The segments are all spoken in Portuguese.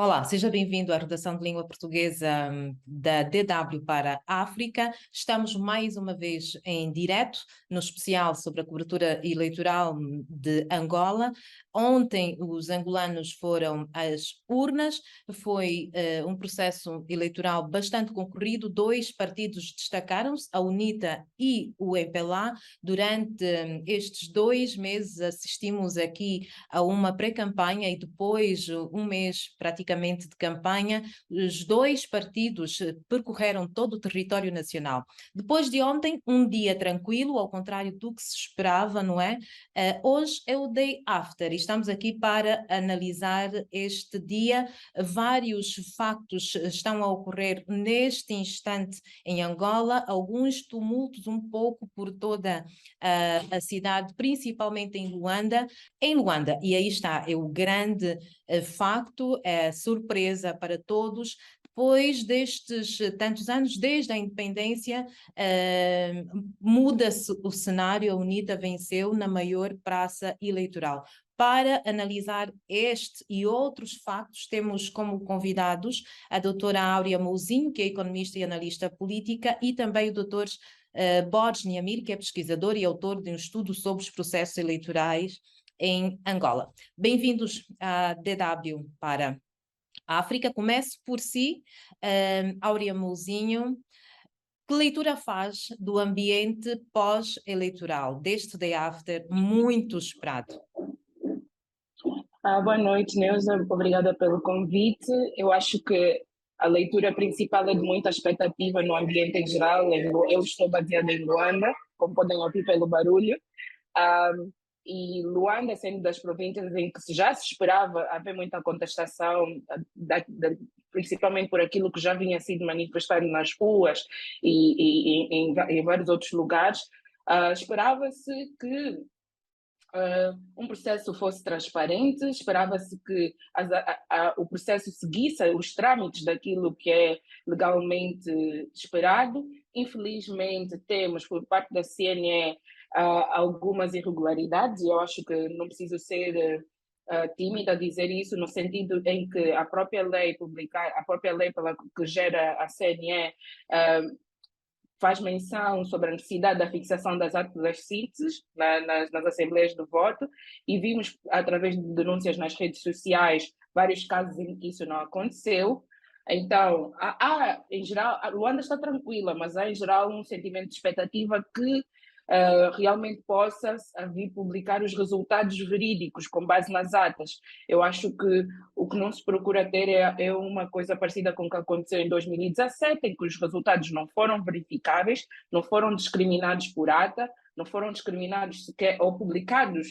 Olá, seja bem-vindo à Redação de Língua Portuguesa da DW para a África. Estamos mais uma vez em direto, no especial sobre a cobertura eleitoral de Angola. Ontem os angolanos foram às urnas, foi um processo eleitoral bastante concorrido. Dois partidos destacaram-se, a UNITA e o MPLA. Durante estes 2 meses assistimos aqui a uma pré-campanha e depois um mês praticamente de campanha. Os dois partidos percorreram todo o território nacional. Depois de ontem, um dia tranquilo, ao contrário do que se esperava, não é? Hoje é o day after e estamos aqui para analisar este dia. Vários factos estão a ocorrer neste instante em Angola, alguns tumultos um pouco por toda a cidade, principalmente em Luanda. E aí está, é o grande facto, é surpresa para todos. Depois destes tantos anos, desde a independência, muda-se o cenário, a UNITA venceu na maior praça eleitoral. Para analisar este e outros factos, temos como convidados a doutora Áurea Mouzinho, que é economista e analista política, e também o doutor Borges Niamir, que é pesquisador e autor de um estudo sobre os processos eleitorais em Angola. Bem-vindos à DW para a África. Começo por si, Áurea Mouzinho. Que leitura faz do ambiente pós-eleitoral, deste day after muito esperado? Boa noite, Neuza. Obrigada pelo convite. Eu acho que a leitura principal é de muita expectativa no ambiente em geral. Eu estou baseada em Luanda, como podem ouvir pelo barulho. Ah, e Luanda, sendo das províncias em que já se esperava haver muita contestação, principalmente por aquilo que já vinha sido manifestado nas ruas e em vários outros lugares, esperava-se que um processo fosse transparente, esperava-se que o processo seguisse os trâmites daquilo que é legalmente esperado. Infelizmente, temos por parte da CNE algumas irregularidades, e eu acho que não preciso ser tímida a dizer isso, no sentido em que a própria lei pela que gera a CNE faz menção sobre a necessidade da fixação das atas das síntese nas assembleias de voto, e vimos, através de denúncias nas redes sociais, vários casos em que isso não aconteceu. Então, em geral, a Luanda está tranquila, mas há, em geral, um sentimento de expectativa que realmente possa vir publicar os resultados verídicos com base nas atas. Eu acho que o que não se procura ter é uma coisa parecida com o que aconteceu em 2017, em que os resultados não foram verificáveis, não foram discriminados por ata, não foram discriminados sequer ou publicados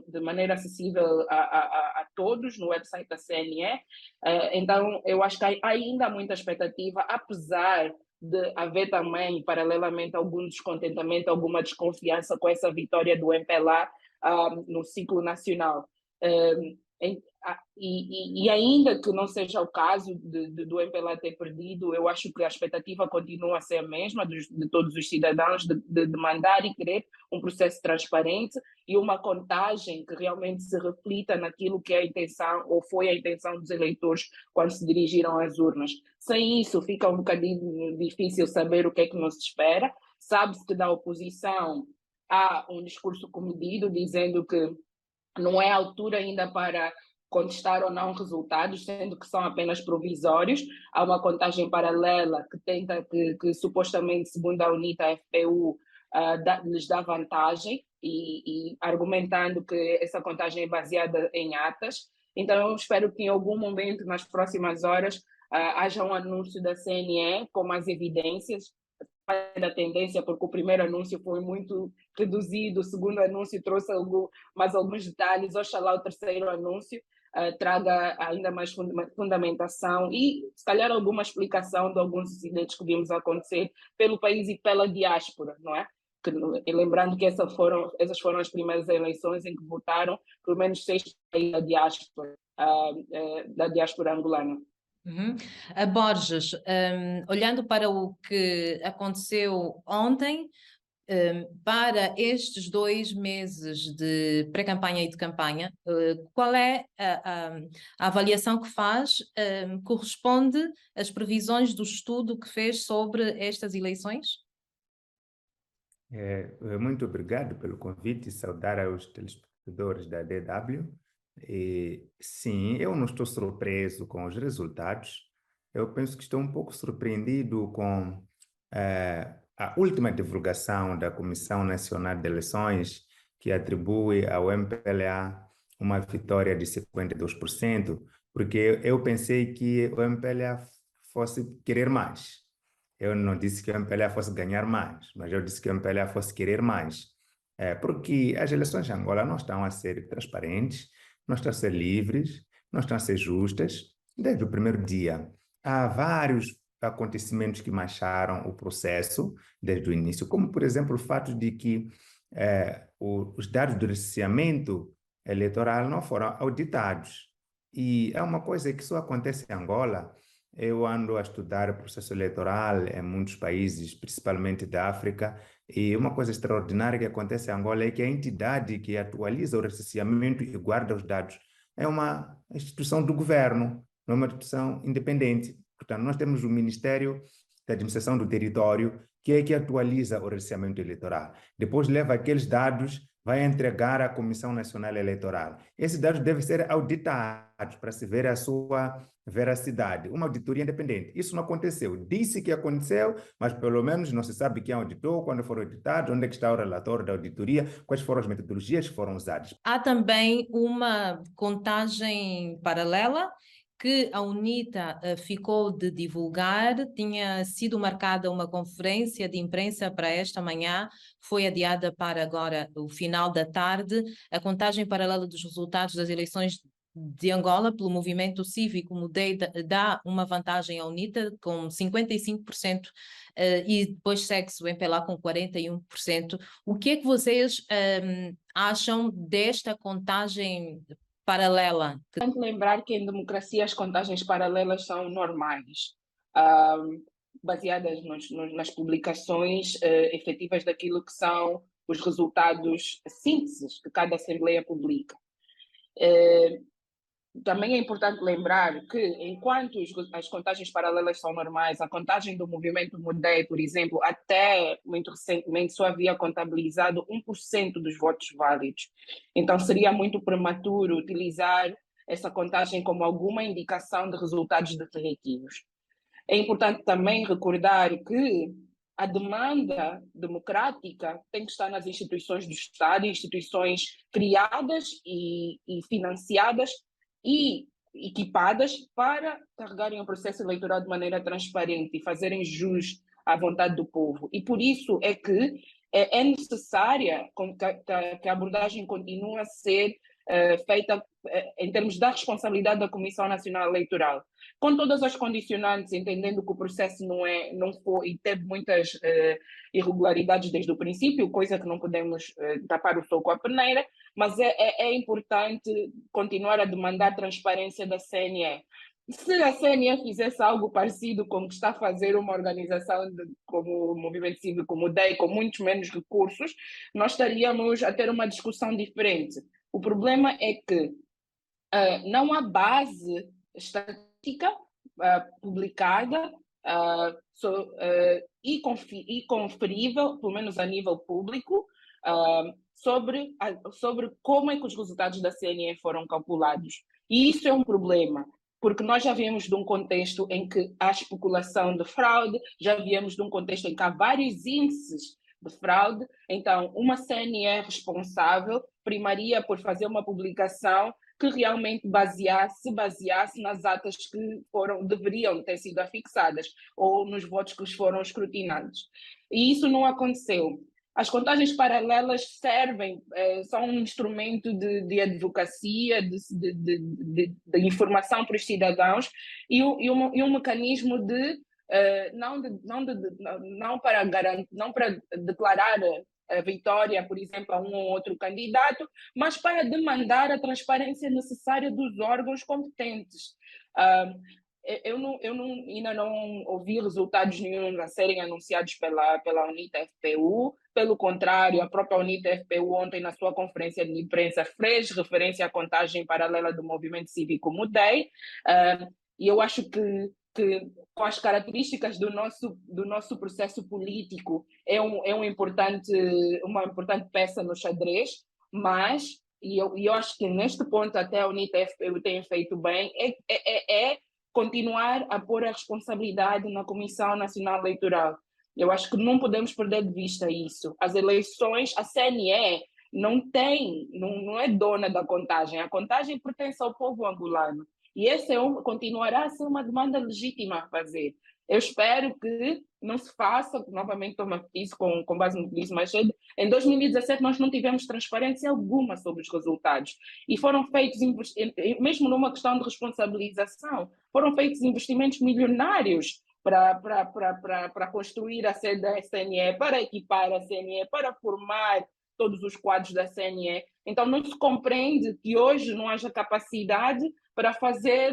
de maneira acessível a todos no website da CNE. Então, eu acho que há ainda muita expectativa, apesar de haver também, paralelamente, algum descontentamento, alguma desconfiança com essa vitória do MPLA no ciclo nacional. E ainda que não seja o caso do MPLA ter perdido, eu acho que a expectativa continua a ser a mesma de todos os cidadãos de demandar e querer um processo transparente e uma contagem que realmente se reflita naquilo que é a intenção ou foi a intenção dos eleitores quando se dirigiram às urnas. Sem isso, fica um bocadinho difícil saber o que é que nos espera. Sabe-se que da oposição há um discurso comedido dizendo que não é a altura ainda para contestar ou não resultados, sendo que são apenas provisórios. Há uma contagem paralela que supostamente, segundo a UNITA, a FPU, lhes dá vantagem, e argumentando que essa contagem é baseada em atas. Então, eu espero que em algum momento, nas próximas horas, haja um anúncio da CNE com mais evidências da tendência, porque o primeiro anúncio foi muito reduzido, o segundo anúncio trouxe mais alguns detalhes, oxalá o terceiro anúncio traga ainda mais fundamentação e, se calhar, alguma explicação de alguns incidentes que vimos acontecer pelo país e pela diáspora, não é? Lembrando que essas foram as primeiras eleições em que votaram pelo menos 6 países da diáspora angolana. A Borges, olhando para o que aconteceu ontem, Para estes 2 meses de pré-campanha e de campanha, qual é a avaliação que faz? Corresponde às previsões do estudo que fez sobre estas eleições? Muito obrigado pelo convite e saudar aos telespectadores da DW. Sim, eu não estou surpreso com os resultados. Eu penso que estou um pouco surpreendido com a última divulgação da Comissão Nacional de Eleições, que atribui ao MPLA uma vitória de 52%, porque eu pensei que o MPLA fosse querer mais. Eu não disse que o MPLA fosse ganhar mais, mas eu disse que o MPLA fosse querer mais. Porque as eleições de Angola não estão a ser transparentes, não estão a ser livres, não estão a ser justas, desde o primeiro dia. Há vários acontecimentos que mancharam o processo desde o início, como, por exemplo, o fato de que os dados do licenciamento eleitoral não foram auditados. E é uma coisa que só acontece em Angola. Eu ando a estudar o processo eleitoral em muitos países, principalmente da África, e uma coisa extraordinária que acontece em Angola é que a entidade que atualiza o licenciamento e guarda os dados é uma instituição do governo, não é uma instituição independente. Portanto, nós temos o Ministério da Administração do Território, que é que atualiza o licenciamento eleitoral. Depois leva aqueles dados, vai entregar à Comissão Nacional Eleitoral. Esses dados devem ser auditados para se ver a sua veracidade. Uma auditoria independente. Isso não aconteceu. Disse que aconteceu, mas pelo menos não se sabe quem auditou, quando foram auditados, onde é que está o relatório da auditoria, quais foram as metodologias que foram usadas. Há também uma contagem paralela que a UNITA ficou de divulgar. Tinha sido marcada uma conferência de imprensa para esta manhã, foi adiada para agora o final da tarde. A contagem paralela dos resultados das eleições de Angola pelo movimento cívico Mudei dá uma vantagem à UNITA com 55%, e depois segue-se o MPLA com 41%. O que é que vocês acham desta contagem paralela? Tem que lembrar que em democracia as contagens paralelas são normais, baseadas nas publicações efetivas daquilo que são os resultados sínteses que cada Assembleia publica. Também é importante lembrar que, enquanto as contagens paralelas são normais, a contagem do movimento Mudei, por exemplo, até muito recentemente só havia contabilizado 1% dos votos válidos. Então, seria muito prematuro utilizar essa contagem como alguma indicação de resultados definitivos. É importante também recordar que a demanda democrática tem que estar nas instituições do Estado, instituições criadas e financiadas e equipadas para carregarem o processo eleitoral de maneira transparente e fazerem jus à vontade do povo. E por isso é que é necessária que a abordagem continue a ser feita em termos da responsabilidade da Comissão Nacional Eleitoral, com todas as condicionantes, entendendo que o processo não foi e teve muitas irregularidades desde o princípio, coisa que não podemos tapar o sol com a peneira, mas é importante continuar a demandar transparência da CNE. Se a CNE fizesse algo parecido com o que está a fazer uma organização como o Movimento Cívico, como o DEI, com muitos menos recursos, nós estaríamos a ter uma discussão diferente. O problema é que não há base estatística publicada e conferível, pelo menos a nível público, sobre como é que os resultados da CNE foram calculados. E isso é um problema, porque nós já viemos de um contexto em que há especulação de fraude, já viemos de um contexto em que há vários índices de fraude. Então, uma CNE responsável primaria por fazer uma publicação que realmente se baseasse nas atas que deveriam ter sido afixadas ou nos votos que foram escrutinados. E isso não aconteceu. As contagens paralelas são um instrumento de advocacia, de informação para os cidadãos e um mecanismo não para declarar a vitória, por exemplo, a um ou outro candidato, mas para demandar a transparência necessária dos órgãos competentes. ainda não ouvi resultados nenhum a serem anunciados pela UNITA-FPU. Pelo contrário, a própria UNITA-FPU ontem, na sua conferência de imprensa, fez referência à contagem paralela do movimento cívico Mudei. E eu acho que com as características do nosso processo político, é uma importante peça no xadrez, mas, e eu acho que neste ponto até a UNITA-FPU tem feito bem, é continuar a pôr a responsabilidade na Comissão Nacional Eleitoral. Eu acho que não podemos perder de vista isso. As eleições, a CNE não é dona da contagem, a contagem pertence ao povo angolano. E esse continuará a ser uma demanda legítima a fazer. Eu espero que não se faça, novamente tomo isso com base no que disse mais cedo, em 2017 nós não tivemos transparência alguma sobre os resultados. E foram feitos, mesmo numa questão de responsabilização, foram feitos investimentos milionários para construir a sede da CNE, para equipar a CNE, para formar todos os quadros da CNE. Então não se compreende que hoje não haja capacidade para fazer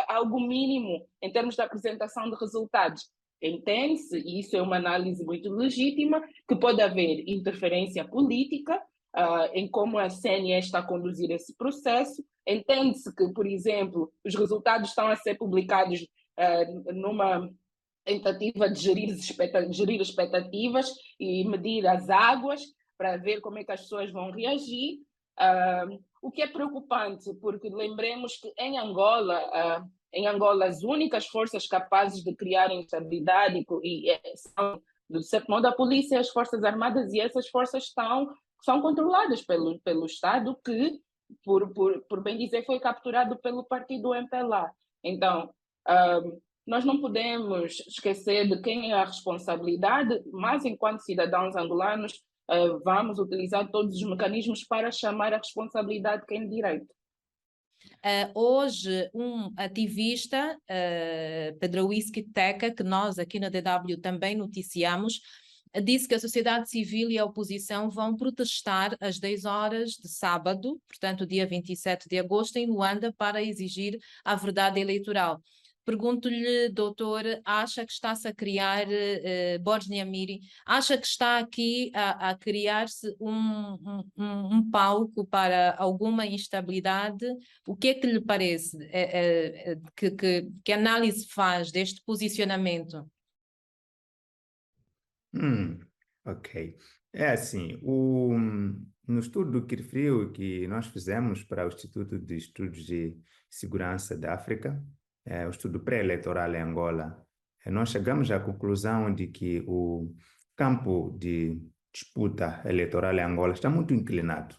algo mínimo em termos de apresentação de resultados. Entende-se, e isso é uma análise muito legítima, que pode haver interferência política em como a CNE está a conduzir esse processo. Entende-se que, por exemplo, os resultados estão a ser publicados numa tentativa de gerir expectativas e medir as águas para ver como é que as pessoas vão reagir. O que é preocupante, porque lembremos que em Angola, as únicas forças capazes de criar instabilidade são, de certo modo, a polícia e as forças armadas, e essas forças são controladas pelo Estado, que, por bem dizer, foi capturado pelo partido MPLA. Então, nós não podemos esquecer de quem é a responsabilidade, mas enquanto cidadãos angolanos, vamos utilizar todos os mecanismos para chamar a responsabilidade quem de direito. Hoje, um ativista, Pedraoui Teca, que nós aqui na DW também noticiamos, disse que a sociedade civil e a oposição vão protestar às 10 horas de sábado, portanto dia 27 de agosto, em Luanda, para exigir a verdade eleitoral. Pergunto-lhe, doutor, acha que está-se a criar, Borges Nyamiri, acha que está aqui a criar-se um palco para alguma instabilidade? O que é que lhe parece? Que análise faz deste posicionamento? Ok. É assim, no estudo que referiu que nós fizemos para o Instituto de Estudos de Segurança da África, o estudo pré-eleitoral em Angola, nós chegamos à conclusão de que o campo de disputa eleitoral em Angola está muito inclinado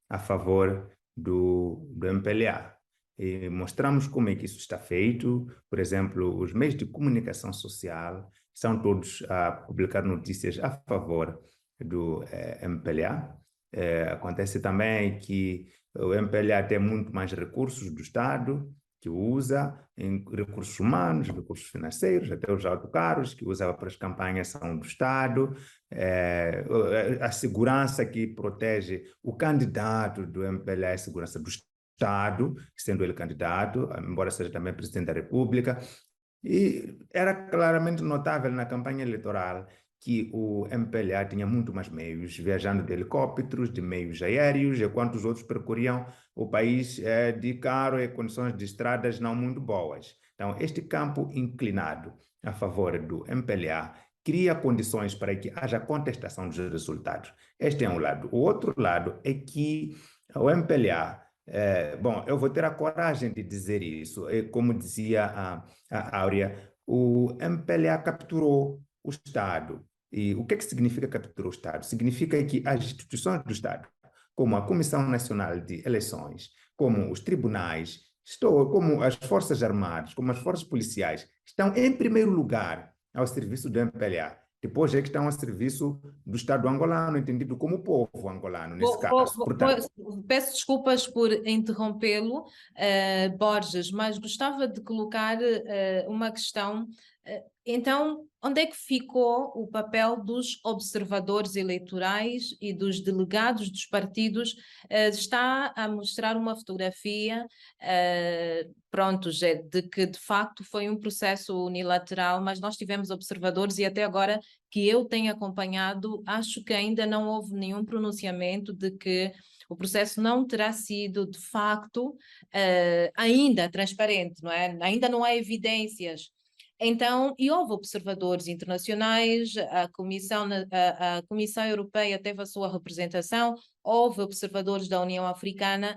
a favor do MPLA. E mostramos como é que isso está feito. Por exemplo, os meios de comunicação social são todos a publicar notícias a favor do MPLA. Acontece também que o MPLA tem muito mais recursos do Estado, que usa em recursos humanos, recursos financeiros, até os autocarros que usava para as campanhas são do Estado, a segurança que protege o candidato do MPLA é a segurança do Estado, sendo ele candidato, embora seja também presidente da República. E era claramente notável na campanha eleitoral que o MPLA tinha muito mais meios, viajando de helicópteros, de meios aéreos, enquanto os outros percorriam o país de carro e condições de estradas não muito boas. Então, este campo inclinado a favor do MPLA cria condições para que haja contestação dos resultados. Este é um lado. O outro lado é que o MPLA, bom, eu vou ter a coragem de dizer isso, como dizia a Áurea, o MPLA capturou o Estado. E o que significa capturar o Estado? Significa que as instituições do Estado, como a Comissão Nacional de Eleições, como os tribunais, como as Forças Armadas, como as Forças Policiais, estão em primeiro lugar ao serviço do MPLA. Depois é que estão a serviço do Estado angolano, entendido como povo angolano, nesse caso. Portanto, peço desculpas por interrompê-lo, Borges, mas gostava de colocar uma questão. Então, onde é que ficou o papel dos observadores eleitorais e dos delegados dos partidos? Está a mostrar uma fotografia prontos, de que de facto foi um processo unilateral, mas nós tivemos observadores e até agora que eu tenho acompanhado, acho que ainda não houve nenhum pronunciamento de que o processo não terá sido de facto ainda transparente, não é? Ainda não há evidências. Então, e houve observadores internacionais, a Comissão Europeia teve a sua representação, houve observadores da União Africana.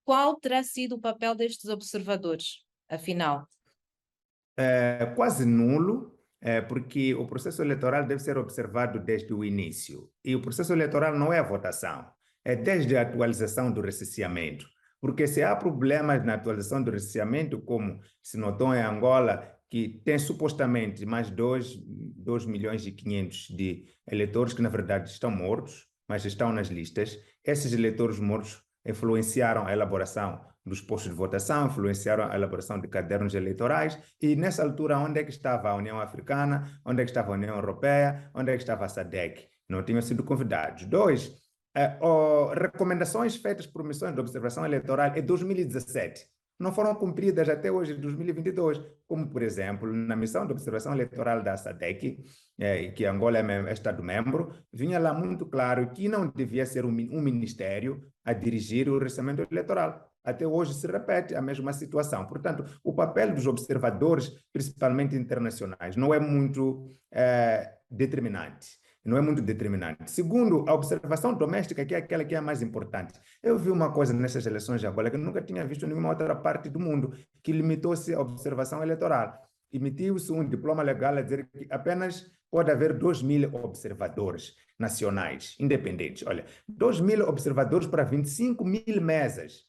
Qual terá sido o papel destes observadores, afinal? Quase nulo, porque o processo eleitoral deve ser observado desde o início. E o processo eleitoral não é a votação, é desde a atualização do recenseamento. Porque se há problemas na atualização do recenseamento, como se notou em Angola, que tem supostamente mais 2 milhões e 500 de eleitores que, na verdade, estão mortos, mas estão nas listas, esses eleitores mortos influenciaram a elaboração dos postos de votação, influenciaram a elaboração de cadernos eleitorais, e nessa altura onde é que estava a União Africana, onde é que estava a União Europeia, onde é que estava a SADC? Não tinham sido convidados. Dois, recomendações feitas por missões de observação eleitoral em 2017 não foram cumpridas até hoje, 2022, como, por exemplo, na missão de observação eleitoral da SADC, que Angola é Estado-membro, vinha lá muito claro que não devia ser um ministério a dirigir o recenseamento eleitoral. Até hoje se repete a mesma situação. Portanto, o papel dos observadores, principalmente internacionais, não é muito determinante. Não é muito determinante. Segundo, a observação doméstica, que é aquela que é a mais importante. Eu vi uma coisa nessas eleições de Angola que eu nunca tinha visto em nenhuma outra parte do mundo, que limitou-se à observação eleitoral. Emitiu-se um diploma legal a dizer que apenas pode haver 2.000 observadores nacionais, independentes. Olha, 2.000 observadores para 25.000 mesas.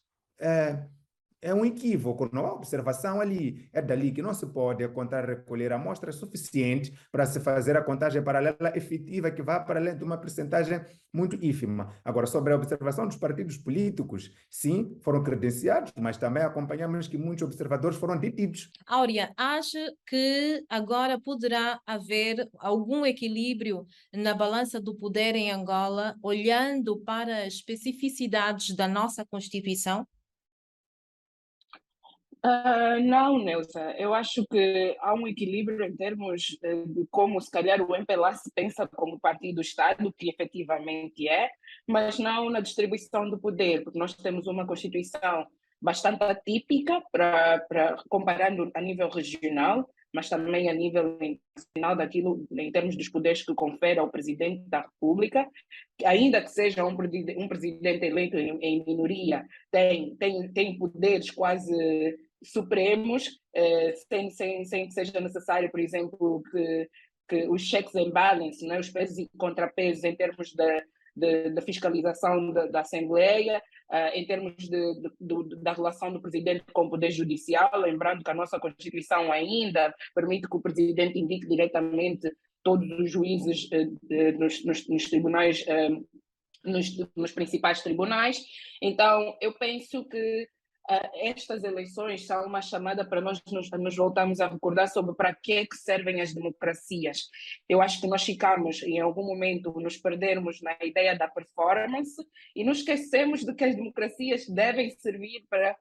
É um equívoco, não há observação ali. É dali que não se pode contar, recolher amostras suficientes para se fazer a contagem paralela efetiva, que vá para além de uma percentagem muito ínfima. Agora, sobre a observação dos partidos políticos, sim, foram credenciados, mas também acompanhamos que muitos observadores foram detidos. Áurea, acha que agora poderá haver algum equilíbrio na balança do poder em Angola, olhando para as especificidades da nossa Constituição? Não, Neuza, eu acho que há um equilíbrio em termos de como, se calhar, o MPLA se pensa como partido do Estado, que efetivamente é, mas não na distribuição do poder, porque nós temos uma Constituição bastante atípica, comparando a nível regional, mas também a nível internacional, daquilo, em termos dos poderes que confere ao Presidente da República, que ainda que seja um presidente eleito em minoria, tem poderes quase supremos, sem que seja necessário, por exemplo, que os checks and balances, né, os pesos e contrapesos em termos da fiscalização da Assembleia, em termos da relação do Presidente com o Poder Judicial, lembrando que a nossa Constituição ainda permite que o Presidente indique diretamente todos os juízes nos tribunais, nos principais tribunais. Então, eu penso que estas eleições são uma chamada para nós nos voltarmos a recordar sobre para que é que servem as democracias. Eu acho que nós ficamos, em algum momento, nos perdermos na ideia da performance e nos esquecemos de que as democracias devem servir para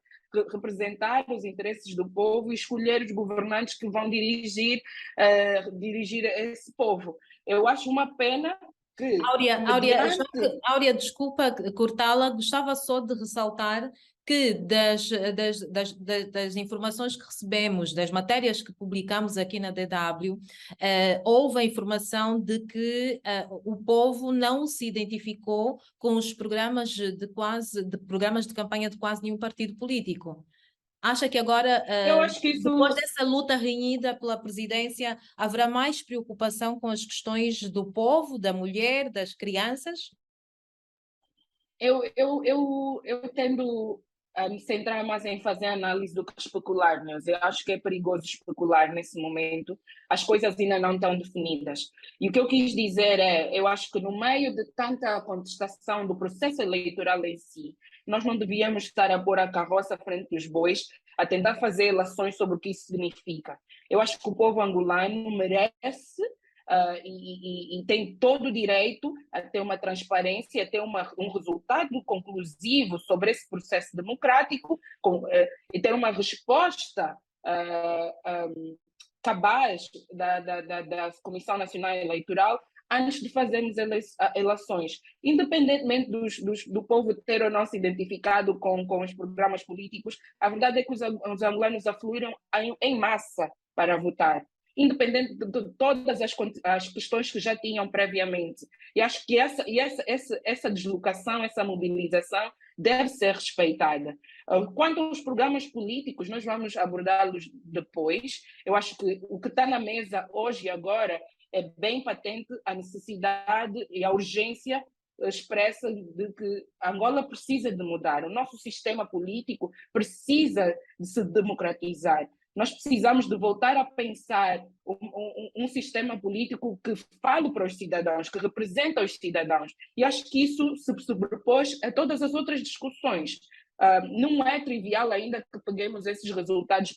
representar os interesses do povo e escolher os governantes que vão dirigir esse povo. Eu acho uma pena que... Áurea, desculpa cortá-la, gostava só de ressaltar que das informações que recebemos, das matérias que publicamos aqui na DW, houve a informação de que o povo não se identificou com os programas de campanha de quase nenhum partido político. Acha que agora, eu acho que depois dessa luta renhida pela presidência, haverá mais preocupação com as questões do povo, da mulher, das crianças? Eu tendo a me centrar mais em fazer análise do que especular, né? Eu acho que é perigoso especular nesse momento, as coisas ainda não estão definidas. E o que eu quis dizer eu acho que no meio de tanta contestação do processo eleitoral em si, nós não devíamos estar a pôr a carroça à frente dos bois, a tentar fazer relações sobre o que isso significa. Eu acho que o povo angolano merece e tem todo o direito a ter uma transparência, a ter um resultado conclusivo sobre esse processo democrático e ter uma resposta cabaz da Comissão Nacional Eleitoral antes de fazermos eleições. Independentemente do povo ter ou não se identificado com os programas políticos, a verdade é que os angolanos afluíram em massa para votar, independente de todas as questões que já tinham previamente. E acho que essa deslocação, essa mobilização deve ser respeitada. Quanto aos programas políticos, nós vamos abordá-los depois. Eu acho que o que está na mesa hoje e agora é bem patente a necessidade e a urgência expressa de que Angola precisa de mudar. O nosso sistema político precisa de se democratizar. Nós precisamos de voltar a pensar um sistema político que fale para os cidadãos, que representa os cidadãos. E acho que isso se sobrepôs a todas as outras discussões. Não é trivial ainda que peguemos esses resultados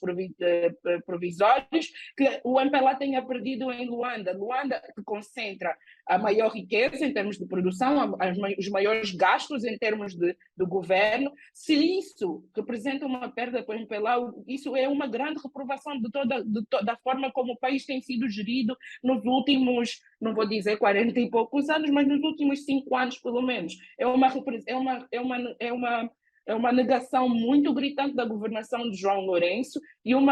provisórios que o MPLA tenha perdido em Luanda. Luanda que concentra a maior riqueza em termos de produção, os maiores gastos em termos do governo. Se isso representa uma perda para o MPLA, isso é uma grande reprovação de toda a forma como o país tem sido gerido nos últimos, não vou dizer 40 e poucos anos, mas nos últimos 5 anos pelo menos. É uma negação muito gritante da governação de João Lourenço e um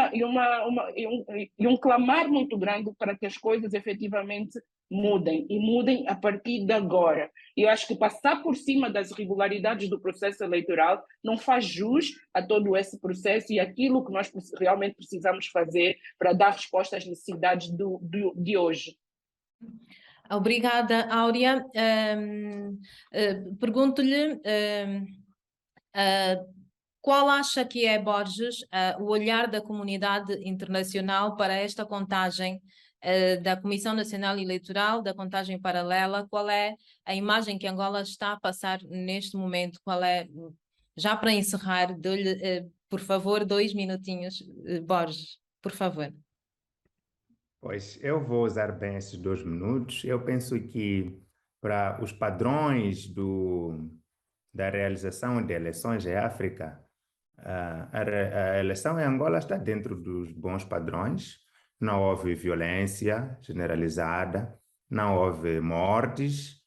clamar muito grande para que as coisas efetivamente mudem, e mudem a partir de agora. E eu acho que passar por cima das irregularidades do processo eleitoral não faz jus a todo esse processo e aquilo que nós realmente precisamos fazer para dar resposta às necessidades de hoje. Obrigada, Áurea. Pergunto-lhe... qual acha que é, Borges, o olhar da comunidade internacional para esta contagem da Comissão Nacional Eleitoral, da contagem paralela? Qual é a imagem que Angola está a passar neste momento? Qual é, já para encerrar, dou-lhe, por favor, 2 minutinhos, Borges, por favor. Pois, eu vou usar bem esses 2 minutos. Eu penso que para os padrões da realização de eleições em África, a eleição em Angola está dentro dos bons padrões. Não houve violência generalizada, não houve mortes,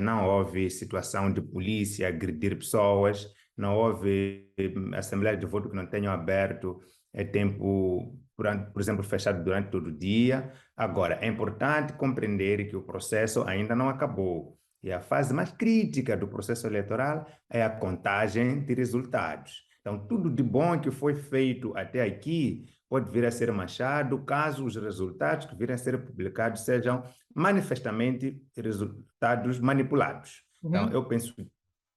não houve situação de polícia agredir pessoas, não houve assembleias de voto que não tenham aberto tempo, por exemplo, fechado durante todo o dia. Agora, é importante compreender que o processo ainda não acabou. E a fase mais crítica do processo eleitoral é a contagem de resultados. Então, tudo de bom que foi feito até aqui pode vir a ser manchado caso os resultados que virem a ser publicados sejam manifestamente resultados manipulados. Então, eu penso que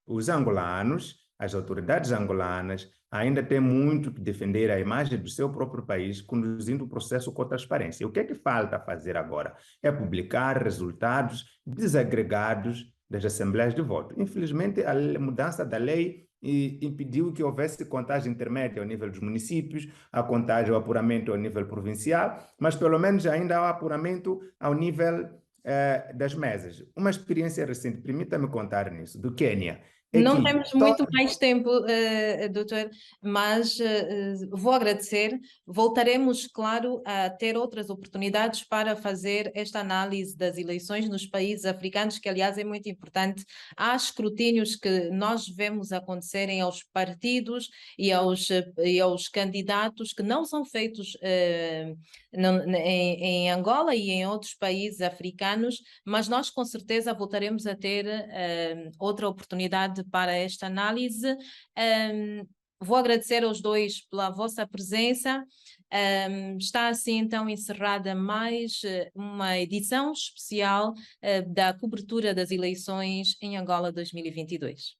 os angolanos, as autoridades angolanas, ainda têm muito que defender a imagem do seu próprio país, conduzindo o processo com transparência. O que é que falta fazer agora? É publicar resultados desagregados das assembleias de voto. Infelizmente, a mudança da lei impediu que houvesse contagem intermédia ao nível dos municípios, a contagem, o apuramento ao nível provincial, mas pelo menos ainda há o apuramento ao nível das mesas. Uma experiência recente, permita-me contar nisso, do Quênia. Não temos muito mais tempo, doutor, mas vou agradecer. Voltaremos, claro, a ter outras oportunidades para fazer esta análise das eleições nos países africanos, que, aliás, é muito importante. Há escrutínios que nós vemos acontecerem aos partidos e aos candidatos que não são feitos em Angola e em outros países africanos, mas nós, com certeza, voltaremos a ter outra oportunidade para esta análise. Vou agradecer aos dois pela vossa presença. Está assim então encerrada mais uma edição especial da cobertura das eleições em Angola 2022.